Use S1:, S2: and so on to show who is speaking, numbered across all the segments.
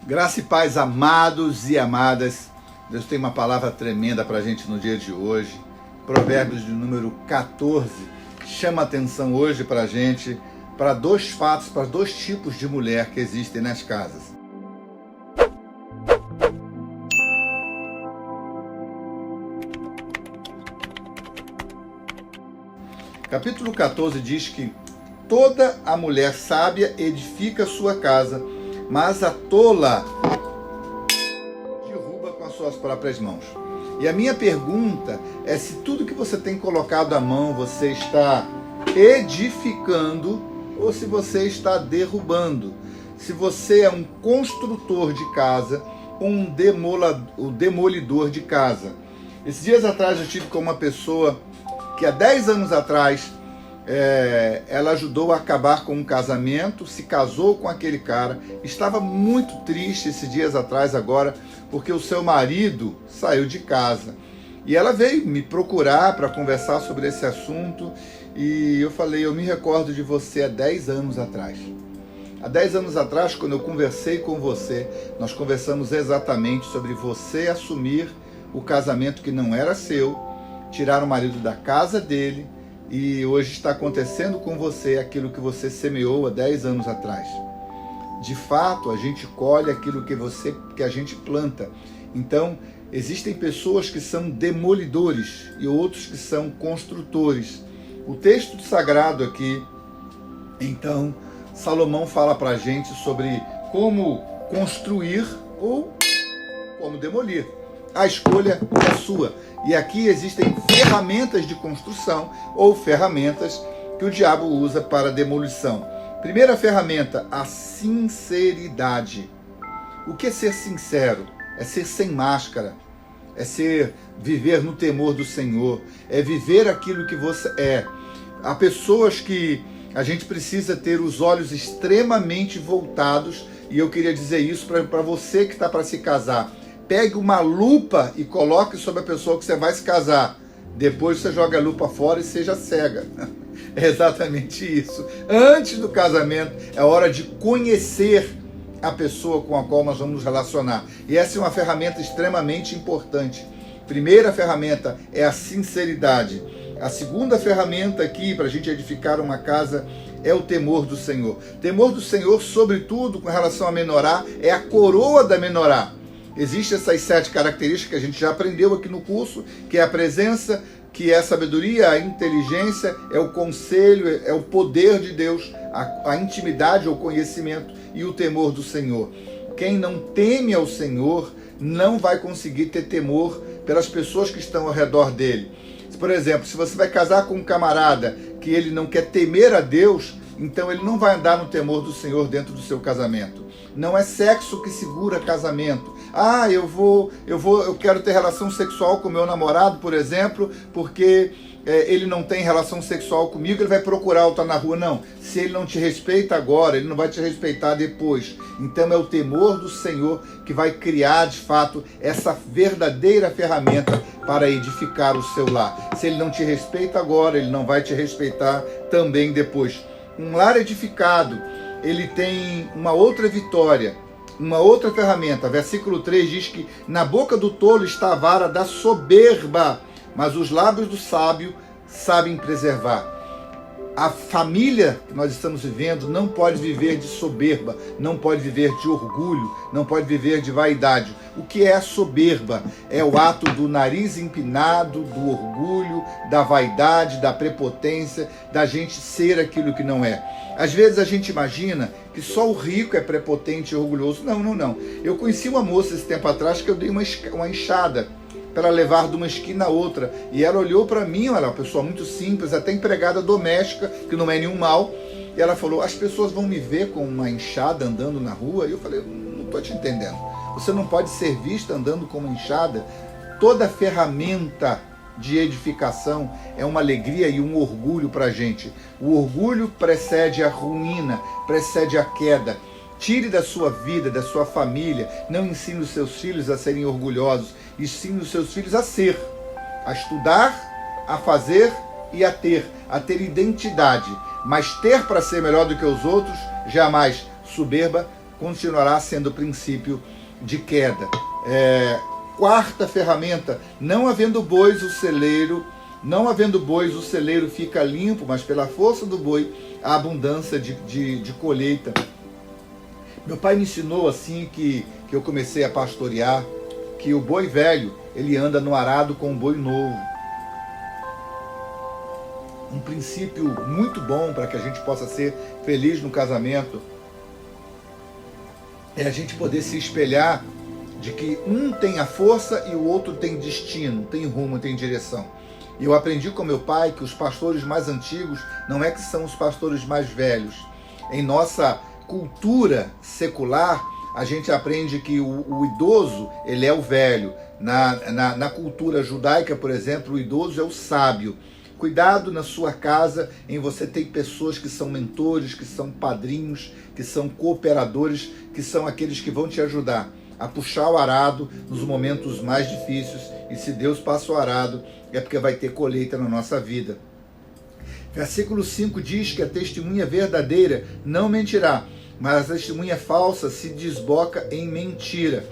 S1: Graça e paz, amados e amadas. Deus tem uma palavra tremenda para a gente no dia de hoje. Provérbios de número 14 chama a atenção hoje para a gente, para dois fatos, para dois tipos de mulher que existem nas casas. Capítulo 14 diz que toda a mulher sábia edifica sua casa, mas a tola derruba com as suas próprias mãos. E a minha pergunta é se tudo que você tem colocado à mão você está edificando ou se você está derrubando. Se você é um construtor de casa ou um demolidor de casa. Esses dias atrás eu tive com uma pessoa que há 10 anos atrás ela ajudou a acabar com um casamento, se casou com aquele cara, estava muito triste esses dias atrás agora, porque o seu marido saiu de casa. E ela veio me procurar para conversar sobre esse assunto, e eu falei, eu me recordo de você há 10 anos atrás. Há 10 anos atrás, quando eu conversei com você, nós conversamos exatamente sobre você assumir o casamento que não era seu, tirar o marido da casa dele, e hoje está acontecendo com você aquilo que você semeou há 10 anos atrás. De fato, a gente colhe aquilo que a gente planta. Então, existem pessoas que são demolidores e outros que são construtores. O texto sagrado aqui, então, Salomão fala para a gente sobre como construir ou como demolir. A escolha é sua. E aqui existem ferramentas de construção ou ferramentas que o diabo usa para demolição. Primeira ferramenta, a sinceridade. O que é ser sincero? É ser sem máscara. É viver no temor do Senhor. É viver aquilo que você é. Há pessoas que a gente precisa ter os olhos extremamente voltados, e eu queria dizer isso para você que está para se casar. Pegue uma lupa e coloque sobre a pessoa que você vai se casar. Depois você joga a lupa fora e seja cega. É exatamente isso. Antes do casamento, é hora de conhecer a pessoa com a qual nós vamos nos relacionar. E essa é uma ferramenta extremamente importante. Primeira ferramenta é a sinceridade. A segunda ferramenta aqui para a gente edificar uma casa é o temor do Senhor. Temor do Senhor, sobretudo com relação a menorá, é a coroa da menorá. Existem essas 7 características que a gente já aprendeu aqui no curso, que é a presença, que é a sabedoria, a inteligência, é o conselho, é o poder de Deus, a intimidade, o conhecimento e o temor do Senhor. Quem não teme ao Senhor não vai conseguir ter temor pelas pessoas que estão ao redor dele. Por exemplo, se você vai casar com um camarada que ele não quer temer a Deus, então ele não vai andar no temor do Senhor dentro do seu casamento. Não é sexo que segura casamento. Ah, eu quero ter relação sexual com meu namorado, por exemplo, porque ele não tem relação sexual comigo, ele vai procurar outra na rua. Não, se ele não te respeita agora, ele não vai te respeitar depois. Então é o temor do Senhor que vai criar, de fato, essa verdadeira ferramenta para edificar o seu lar. Se ele não te respeita agora, ele não vai te respeitar também depois. Um lar edificado, ele tem uma outra vitória, uma outra ferramenta. Versículo 3 diz que na boca do tolo está a vara da soberba, mas os lábios do sábio sabem preservar. A família que nós estamos vivendo não pode viver de soberba, não pode viver de orgulho, não pode viver de vaidade. O que é a soberba? É o ato do nariz empinado, do orgulho, da vaidade, da prepotência, da gente ser aquilo que não é. Às vezes a gente imagina que só o rico é prepotente e orgulhoso. Não. Eu conheci uma moça esse tempo atrás que eu dei uma enxada para levar de uma esquina a outra. E ela olhou para mim, ela é uma pessoa muito simples, até empregada doméstica, que não é nenhum mal. E ela falou, as pessoas vão me ver com uma enxada andando na rua? E eu falei, não estou te entendendo. Você não pode ser vista andando com uma enxada. Toda ferramenta de edificação é uma alegria e um orgulho para a gente. O orgulho precede a ruína, precede a queda. Tire da sua vida, da sua família, não ensine os seus filhos a serem orgulhosos, ensine os seus filhos a ser, a estudar, a fazer e a ter identidade. Mas ter para ser melhor do que os outros, jamais. Soberba continuará sendo princípio de queda. Quarta ferramenta: não havendo bois o celeiro fica limpo, mas pela força do boi a abundância de colheita. Meu pai me ensinou assim que eu comecei a pastorear, que o boi velho, ele anda no arado com o boi novo. Um princípio muito bom para que a gente possa ser feliz no casamento é a gente poder se espelhar de que um tem a força e o outro tem destino, tem rumo, tem direção. E eu aprendi com meu pai que os pastores mais antigos não é que são os pastores mais velhos. Em nossa cultura secular, a gente aprende que o idoso, ele é o velho. Na cultura judaica, por exemplo, o idoso é o sábio. Cuidado na sua casa em você ter pessoas que são mentores, que são padrinhos, que são cooperadores, que são aqueles que vão te ajudar a puxar o arado nos momentos mais difíceis. E se Deus passa o arado, é porque vai ter colheita na nossa vida. Versículo 5 diz que a testemunha verdadeira não mentirá, mas a testemunha falsa se desboca em mentira.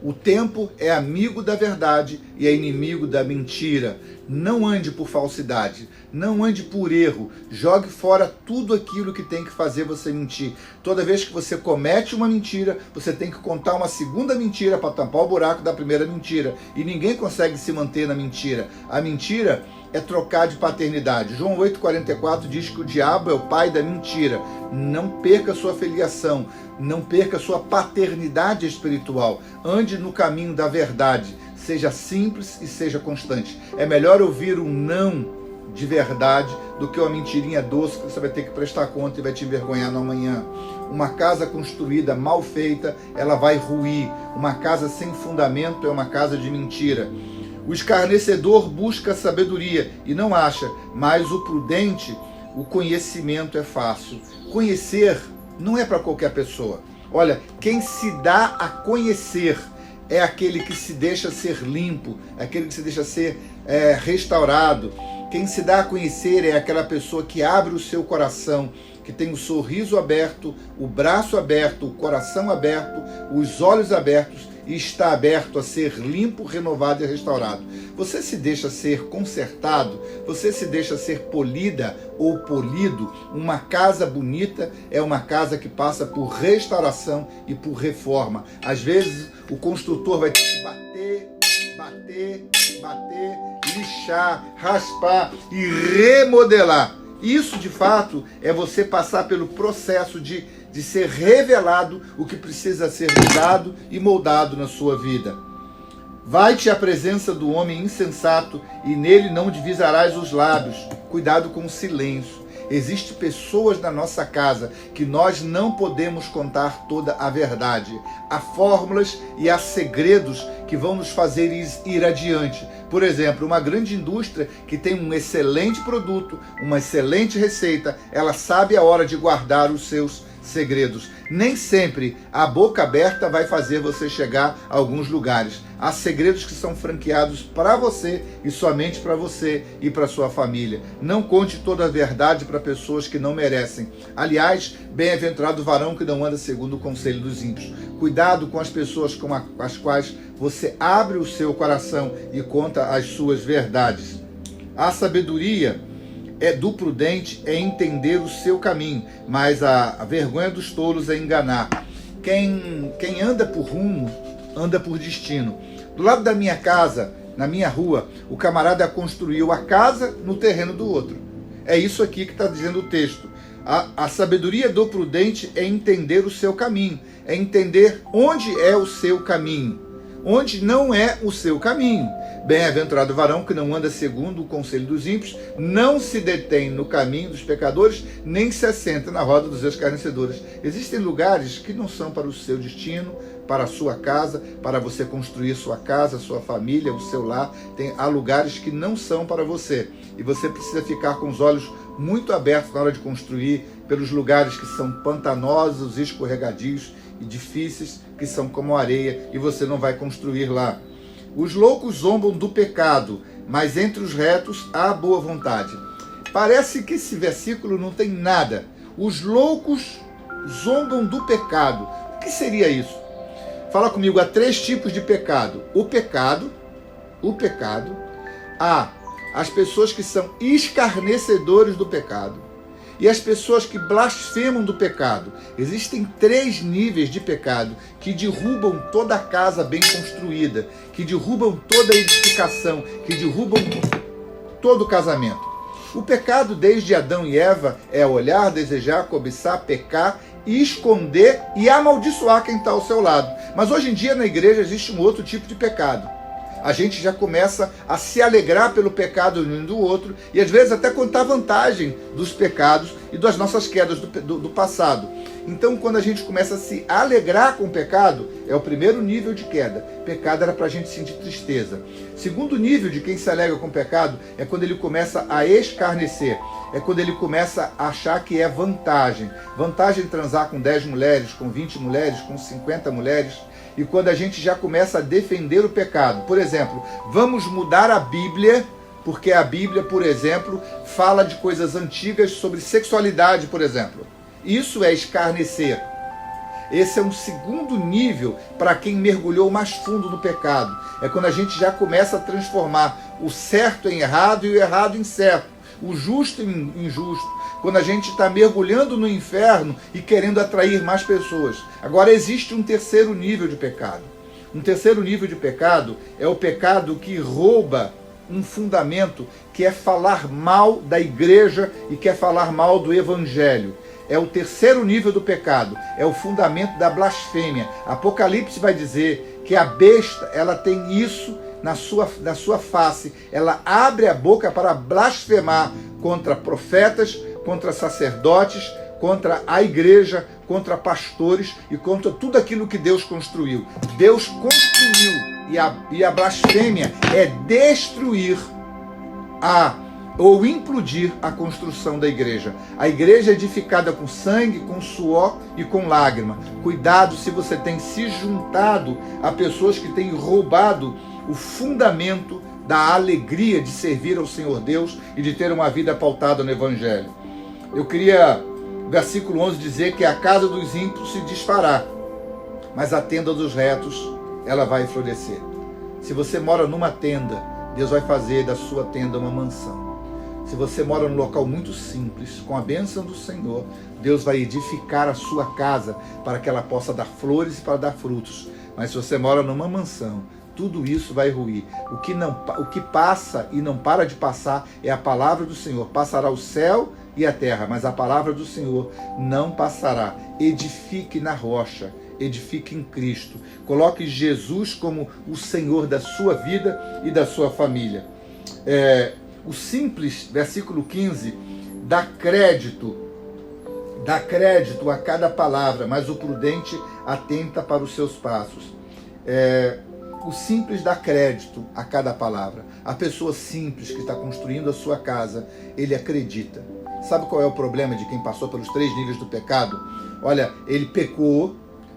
S1: O tempo é amigo da verdade e é inimigo da mentira. Não ande por falsidade, não ande por erro. Jogue fora tudo aquilo que tem que fazer você mentir. Toda vez que você comete uma mentira, você tem que contar uma segunda mentira para tampar o buraco da primeira mentira. E ninguém consegue se manter na mentira. A mentira é trocar de paternidade. João 8,44 diz que o diabo é o pai da mentira. Não perca sua filiação, não perca sua paternidade espiritual. Ande no caminho da verdade. Seja simples e seja constante. É melhor ouvir um não de verdade do que uma mentirinha doce que você vai ter que prestar conta e vai te envergonhar no amanhã. Uma casa construída mal feita, ela vai ruir. Uma casa sem fundamento é uma casa de mentira. O escarnecedor busca sabedoria e não acha, mas o prudente, o conhecimento é fácil. Conhecer não é para qualquer pessoa. Olha, quem se dá a conhecer é aquele que se deixa ser limpo, é aquele que se deixa ser restaurado. Quem se dá a conhecer é aquela pessoa que abre o seu coração, que tem o sorriso aberto, o braço aberto, o coração aberto, os olhos abertos e está aberto a ser limpo, renovado e restaurado. Você se deixa ser consertado, você se deixa ser polida ou polido. Uma casa bonita é uma casa que passa por restauração e por reforma. Às vezes o construtor vai ter que bater, lixar, raspar e remodelar. Isso, de fato, é você passar pelo processo de ser revelado o que precisa ser mudado e moldado na sua vida. Vai-te à presença do homem insensato e nele não divisarás os lábios. Cuidado com o silêncio. Existem pessoas na nossa casa que nós não podemos contar toda a verdade. Há fórmulas e há segredos que vão nos fazer ir adiante. Por exemplo, uma grande indústria que tem um excelente produto, uma excelente receita, ela sabe a hora de guardar os seus segredos. Nem sempre a boca aberta vai fazer você chegar a alguns lugares. Há segredos que são franqueados para você e somente para você e para sua família. Não conte toda a verdade para pessoas que não merecem. Aliás, bem-aventurado o varão que não anda segundo o conselho dos ímpios. Cuidado com as pessoas com as quais você abre o seu coração e conta as suas verdades. A sabedoria do prudente é entender o seu caminho, mas a vergonha dos tolos é enganar. Quem anda por rumo, anda por destino. Do lado da minha casa, na minha rua, o camarada construiu a casa no terreno do outro. É isso aqui que está dizendo o texto. A sabedoria do prudente é entender o seu caminho, é entender onde é o seu caminho, onde não é o seu caminho. Bem-aventurado o varão que não anda segundo o conselho dos ímpios, não se detém no caminho dos pecadores, nem se assenta na roda dos escarnecedores. Existem lugares que não são para o seu destino, para a sua casa, para você construir sua casa, sua família, o seu lar. Há lugares que não são para você. E você precisa ficar com os olhos muito abertos na hora de construir, pelos lugares que são pantanosos, escorregadios e difíceis, que são como areia, e você não vai construir lá. Os loucos zombam do pecado, mas entre os retos há boa vontade. Parece que esse versículo não tem nada. Os loucos zombam do pecado. O que seria isso? Fala comigo, há 3 tipos de pecado. O pecado, há as pessoas que são escarnecedores do pecado e as pessoas que blasfemam do pecado. Existem 3 níveis de pecado que derrubam toda a casa bem construída, que derrubam toda a edificação, que derrubam todo o casamento. O pecado desde Adão e Eva é olhar, desejar, cobiçar, pecar, esconder e amaldiçoar quem está ao seu lado. Mas hoje em dia na igreja existe um outro tipo de pecado. A gente já começa a se alegrar pelo pecado um do outro e às vezes até contar vantagem dos pecados e das nossas quedas do passado. Então, quando a gente começa a se alegrar com o pecado, é o primeiro nível de queda. Pecado era para a gente sentir tristeza. Segundo nível de quem se alegra com o pecado é quando ele começa a escarnecer. É quando ele começa a achar que é vantagem. Vantagem transar com 10 mulheres, com 20 mulheres, com 50 mulheres. E quando a gente já começa a defender o pecado. Por exemplo, vamos mudar a Bíblia, porque a Bíblia, por exemplo, fala de coisas antigas sobre sexualidade, por exemplo. Isso é escarnecer. Esse é um segundo nível para quem mergulhou mais fundo no pecado. É quando a gente já começa a transformar o certo em errado e o errado em certo, o justo em injusto. Quando a gente está mergulhando no inferno e querendo atrair mais pessoas. Agora existe um terceiro nível de pecado. Um terceiro nível de pecado é o pecado que rouba um fundamento, que é falar mal da igreja e quer falar mal do evangelho. É o terceiro nível do pecado, é o fundamento da blasfêmia. Apocalipse vai dizer que a besta, ela tem isso na sua face. Ela abre a boca para blasfemar contra profetas, contra sacerdotes, contra a igreja, contra pastores e contra tudo aquilo que Deus construiu. Deus construiu e a blasfêmia é destruir ou implodir a construção da igreja. A igreja é edificada com sangue, com suor e com lágrima. Cuidado se você tem se juntado a pessoas que têm roubado o fundamento da alegria de servir ao Senhor Deus e de ter uma vida pautada no Evangelho. Eu queria, versículo 11, dizer que a casa dos ímpios se desfará, mas a tenda dos retos, ela vai florescer. Se você mora numa tenda, Deus vai fazer da sua tenda uma mansão. Se você mora num local muito simples, com a bênção do Senhor, Deus vai edificar a sua casa para que ela possa dar flores e para dar frutos. Mas se você mora numa mansão, tudo isso vai ruir. O que passa e não para de passar é a palavra do Senhor. Passará o céu e a terra, mas a palavra do Senhor não passará. Edifique na rocha, edifique em Cristo. Coloque Jesus como o Senhor da sua vida e da sua família. O simples, versículo 15, dá crédito a cada palavra, mas o prudente atenta para os seus passos. O simples dá crédito a cada palavra. A pessoa simples que está construindo a sua casa, ele acredita. Sabe qual é o problema de quem passou pelos 3 níveis do pecado? Olha, ele pecou,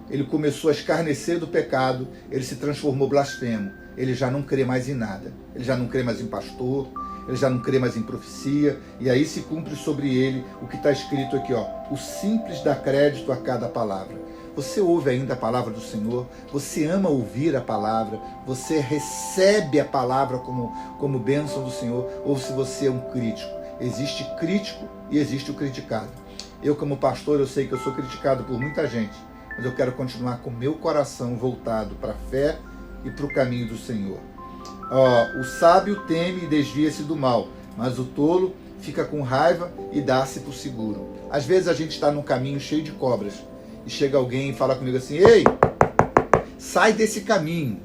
S1: ele começou a escarnecer do pecado, ele se transformou blasfemo. Ele já não crê mais em nada. Ele já não crê mais em pastor, ele já não crê mais em profecia, e aí se cumpre sobre ele o que está escrito aqui, ó. O simples dá crédito a cada palavra. Você ouve ainda a palavra do Senhor, você ama ouvir a palavra, você recebe a palavra como bênção do Senhor, ou se você é um crítico. Existe crítico e existe o criticado. Eu, como pastor, eu sei que eu sou criticado por muita gente, mas eu quero continuar com meu coração voltado para a fé e para o caminho do Senhor. O sábio teme e desvia-se do mal, mas o tolo fica com raiva e dá-se por seguro. Às vezes a gente está num caminho cheio de cobras e chega alguém e fala comigo assim: ei, sai desse caminho.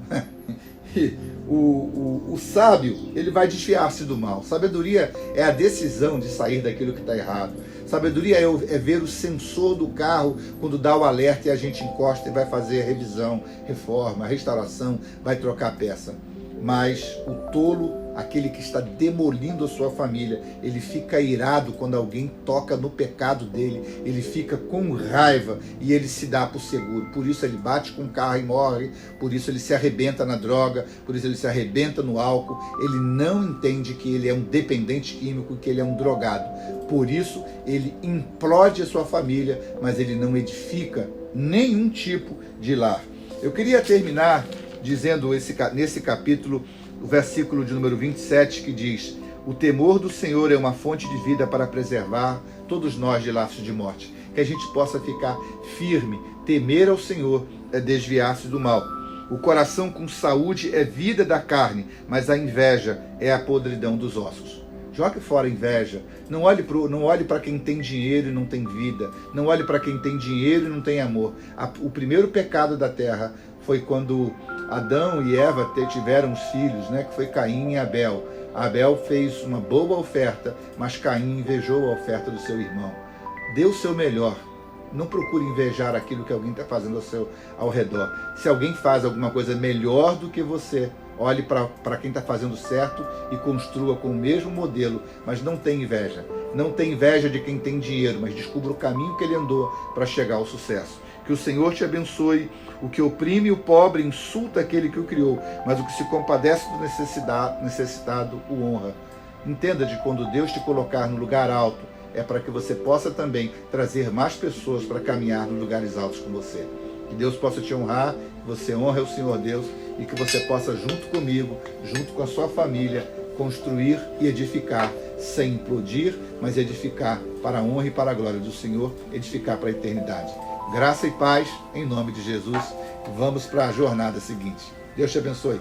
S1: O sábio, ele vai desviar-se do mal. Sabedoria é a decisão de sair daquilo que está errado. Sabedoria é ver o sensor do carro quando dá o alerta e a gente encosta e vai fazer a revisão, reforma, restauração, vai trocar a peça. Mas o tolo, aquele que está demolindo a sua família, ele fica irado quando alguém toca no pecado dele, ele fica com raiva e ele se dá por seguro. Por isso ele bate com o carro e morre, por isso ele se arrebenta na droga, por isso ele se arrebenta no álcool. Ele não entende que ele é um dependente químico, que ele é um drogado. Por isso ele implode a sua família, mas ele não edifica nenhum tipo de lar. Eu queria terminar dizendo nesse capítulo, o versículo de número 27, que diz: o temor do Senhor é uma fonte de vida para preservar todos nós de laços de morte. Que a gente possa ficar firme. Temer ao Senhor é desviar-se do mal. O coração com saúde é vida da carne, mas a inveja é a podridão dos ossos. Jogue fora a inveja. Não olhe para quem tem dinheiro e não tem vida. Não olhe para quem tem dinheiro e não tem amor. O primeiro pecado da terra foi quando Adão e Eva tiveram os filhos, né, que foi Caim e Abel. Abel fez uma boa oferta, mas Caim invejou a oferta do seu irmão. Dê o seu melhor. Não procure invejar aquilo que alguém está fazendo ao redor. Se alguém faz alguma coisa melhor do que você, olhe para quem está fazendo certo e construa com o mesmo modelo, mas não tenha inveja. Não tenha inveja de quem tem dinheiro, mas descubra o caminho que ele andou para chegar ao sucesso. Que o Senhor te abençoe. O que oprime o pobre insulta aquele que o criou, mas o que se compadece do necessitado o honra. Entenda de quando Deus te colocar no lugar alto, é para que você possa também trazer mais pessoas para caminhar nos lugares altos com você. Que Deus possa te honrar, que você honre o Senhor Deus e que você possa, junto comigo, junto com a sua família, construir e edificar, sem implodir, mas edificar para a honra e para a glória do Senhor, edificar para a eternidade. Graça e paz, em nome de Jesus. Vamos para a jornada seguinte. Deus te abençoe.